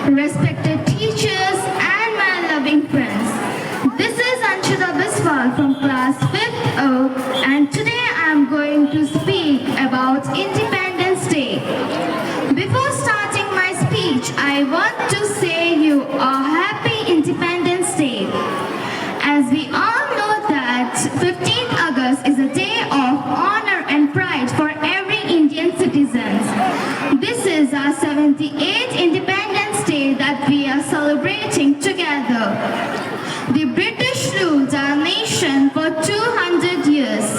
respected teachers, and my loving friends. This is Anshita Biswal from class 5th O, and today I am going to speak about Independence Day. Before starting my speech, I want to say you a happy Independence Day. As we all know that 15th August is a day of honor and pride for every Indian citizens. This is our 78th Independence Day that we are celebrating together. The British ruled our nation for 200 years.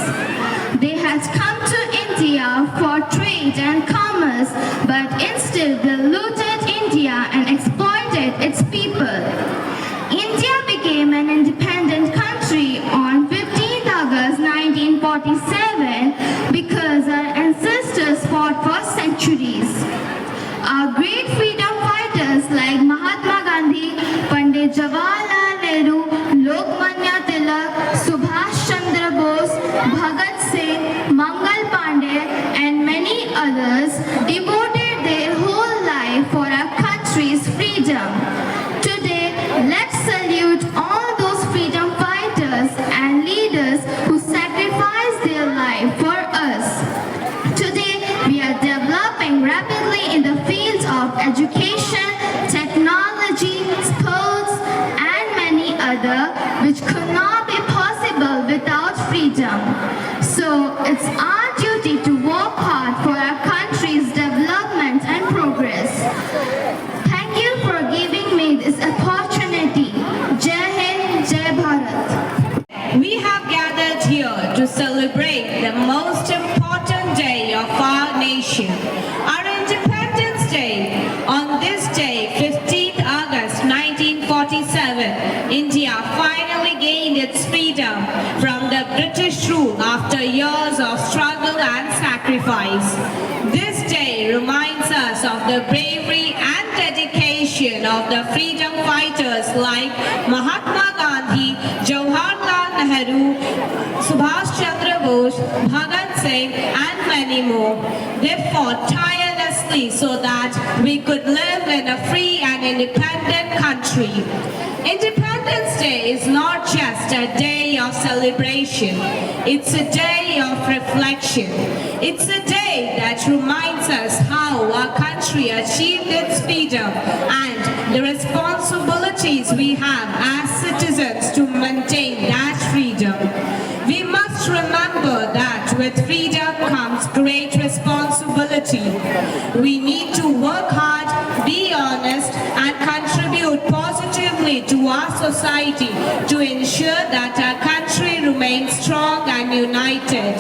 They had come to India for trade and commerce, but instead they looted India and exploited its people. India became an independent country on 15th August 1947 because our ancestors fought for centuries. Our great freedom fighters like Mahatma Gandhi, Pandit Jawaharlal Nehru, Lokmanya Tilak, Subhash Chandra Bose, Bhagat Singh, Mangal Pandey and many others devoted their whole life for our country's freedom. Today, let's salute all those freedom fighters and leaders who sacrificed their life for us. Today, we are developing rapidly in the fields of education, technology, sports, and many other which could not be possible without freedom. So, it's our duty to work hard for our country's development and progress. Thank you for giving me this opportunity. Jai Hind, Jai Bharat. We have gathered here to celebrate the most important day of our nation, our Independence Day. On this day, 15th August 1947, India finally gained its freedom from the British rule after years of struggle and sacrifice. This day reminds us of the bravery and dedication of the freedom fighters like Mahatma Gandhi, Jawaharlal Nehru, Subhash Chandra Bose, Bhagat Singh and many more. They fought tirelessly so that we could live in a free and independent country. Independence Day is not just a day of celebration, it's a day of reflection. It's a day that reminds us how our country achieved its freedom and the responsibilities we have as citizens to maintain that freedom. We must remember that with freedom comes great responsibility. We need to work hard, be honest, and contribute positively to our society to ensure that our country remains strong and united.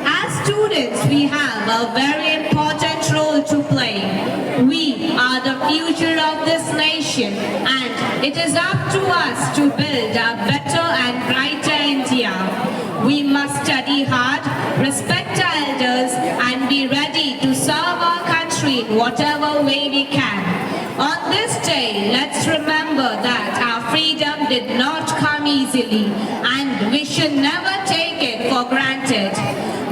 As students, we have a very important role to play. We are the future of this nation, and it is up to us to build a better and brighter India. We must study hard, respect our elders, and be ready to serve our country in whatever way we can. On this day, let's remember that our freedom did not come easily, and we should never take it for granted.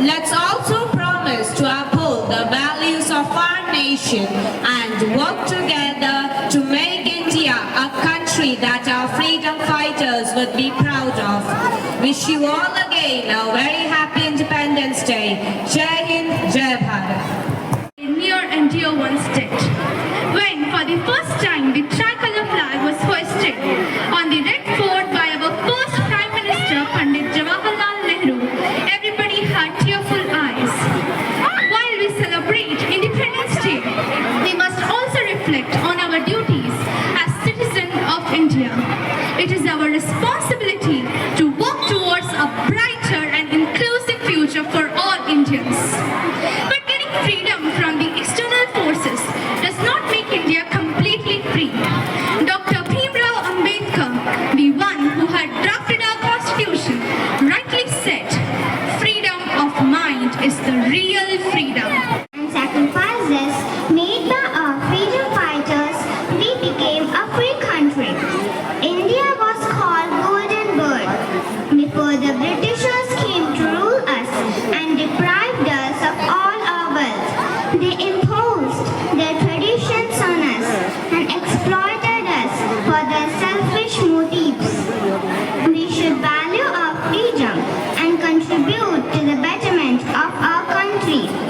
Let's also promise to uphold the values of our nation and work together to make India a country that our freedom fighters would be proud of. Wish you all again a very happy Independence Day. Jai Hind, Jai Bharat. Near and dear ones did. When for the first time the tricolor flag was hoisted on the Red Fort by our first Prime Minister Pandit Jawaharlal Nehru, everybody had tearful eyes. While we celebrate Independence Day, we must also reflect on our duties as citizens of India. It is our responsibility to work towards a brighter and inclusive future for all Indians. But getting freedom from the external forces does not make India completely free. Dr. Bhimrao Ambedkar, the one who had drafted our constitution, rightly said, freedom of mind is the real freedom. And sacrifices made by our freedom fighters, we became a free country. India was called Golden Bird before the Britishers came to rule us and deprived us of all our wealth. They imposed their traditions on us and free.